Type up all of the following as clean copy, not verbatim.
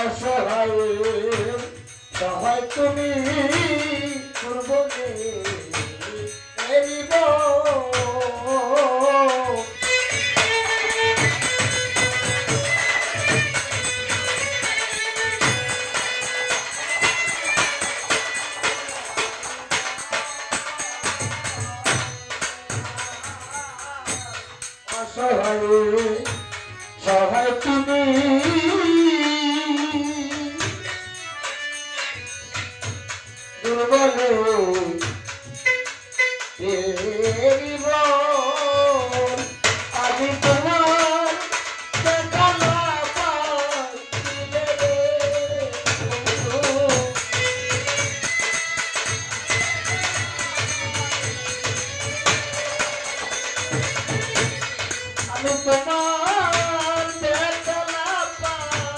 অসহায় সহায় তুমি পূর্বকে এরিব অসহায় সহায় তুমি দুর্বল আমি তোমার দেখা না পাইলে আমি তোমার দেখা না পাইলে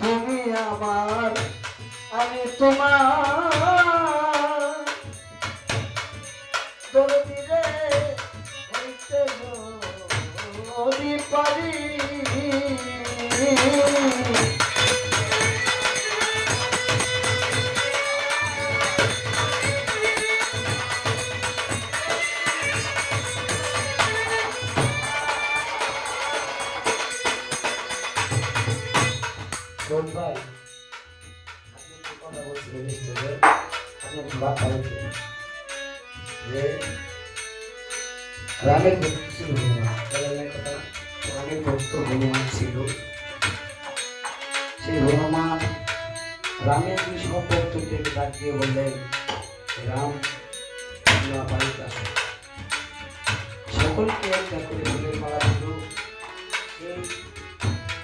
তুমি আমার আমি তোমার দরদিরে হইতে যদি পারি ভাই আপনি একটু কথা বলছিলেন স্টেজে আপনি একটু বার্তা বলছিলেন যে রামের ভক্ত ছিল রামের ভক্ত হনুমান ছিল সেই হনুমান রামের দুই সব ভক্তকে ডাক দিয়ে বললেন রাম বাড়িতে আসো সকলকে একটা করে ফুলের মালা দিল সেই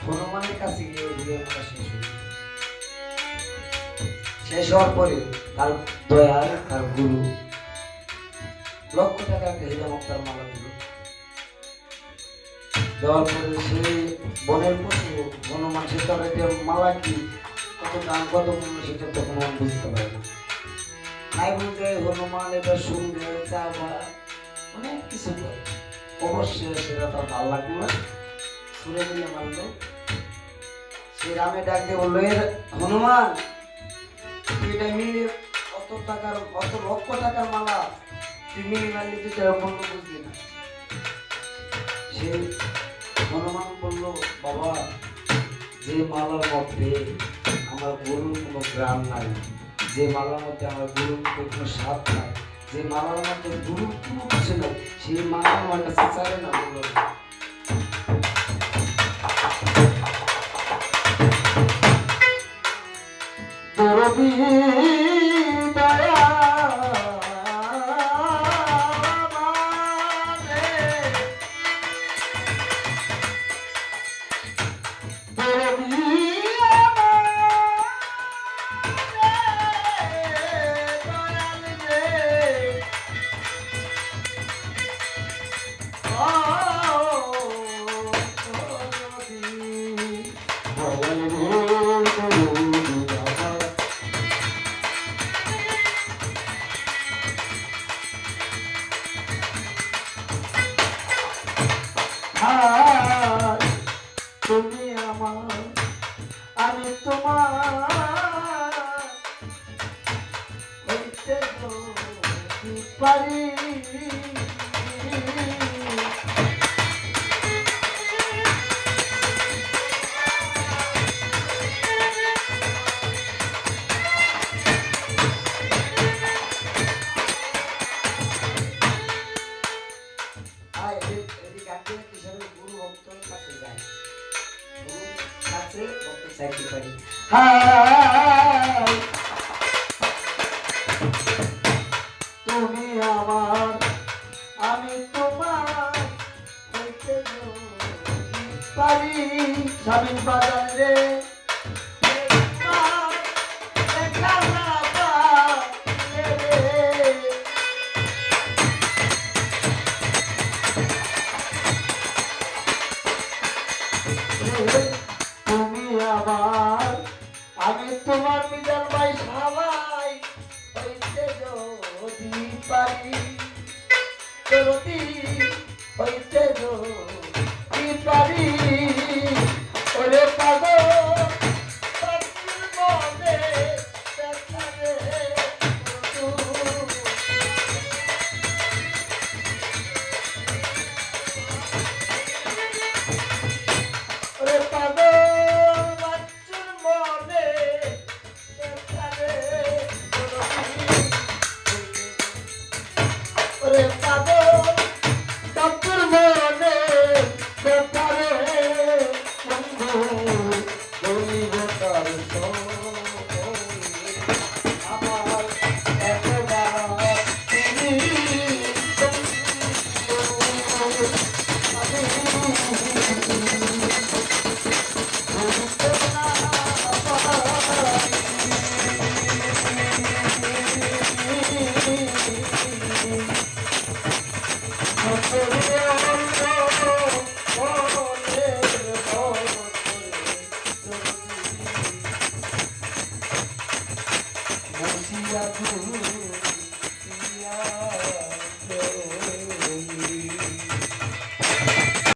হনুমানের কাছে গিয়ে ফুলের মালা শেষ হওয়ার পরে তার দয়াল তার গুরু লক্ষ টাকা একটা হীরা মুক্তার মালা দিল দেওয়ার পরে সেই বনের পশু হনুমান সেটা মালা কি কত দাম কত মূল্য সেটা তো হনুমান বুঝতে পারে না তাই বলতে হনুমান এটা শুনবে চাওয়া অনেক কিছু করে অবশ্যই সেটা তার ভালো লাগলো না শুনে নিয়ে মানলো সে রামে ডাক দিয়ে বললো এর হনুমান তুই এটা মিলে অত টাকার অত লক্ষ টাকার মালা তুই মিলে মারলি তুই মূল্য বুঝলি না সে হনুমান বললো বাবা যে মালার মধ্যে আমার গরুর কোনো গ্রাম নাই যে মালার মধ্যে আমার গরুর কোনো স্বাদ নাই যে মালার মধ্যে গরুর কোনো কিছু নাই সেই মালা আমার কাছে চাইলে না বললো দয়াল রে দরুদ আমার তুমি আমার আমি তোমার হইতে যদি পারি তুমি আমার আমি তোমার হইতে যদি পারি স্বামীর বাজারে তুমি আমার আমি তোমার মিজান ভাই সবাই হইতে যদি পারি যদি হইতে যদি পারি ওরে পাগল মনে ওরে পাগল বাচ্চুর মনে ওরে পাগল বাচ্চুর মনে বেতারে বন্ধু বলিব তার আমার একবার তুমি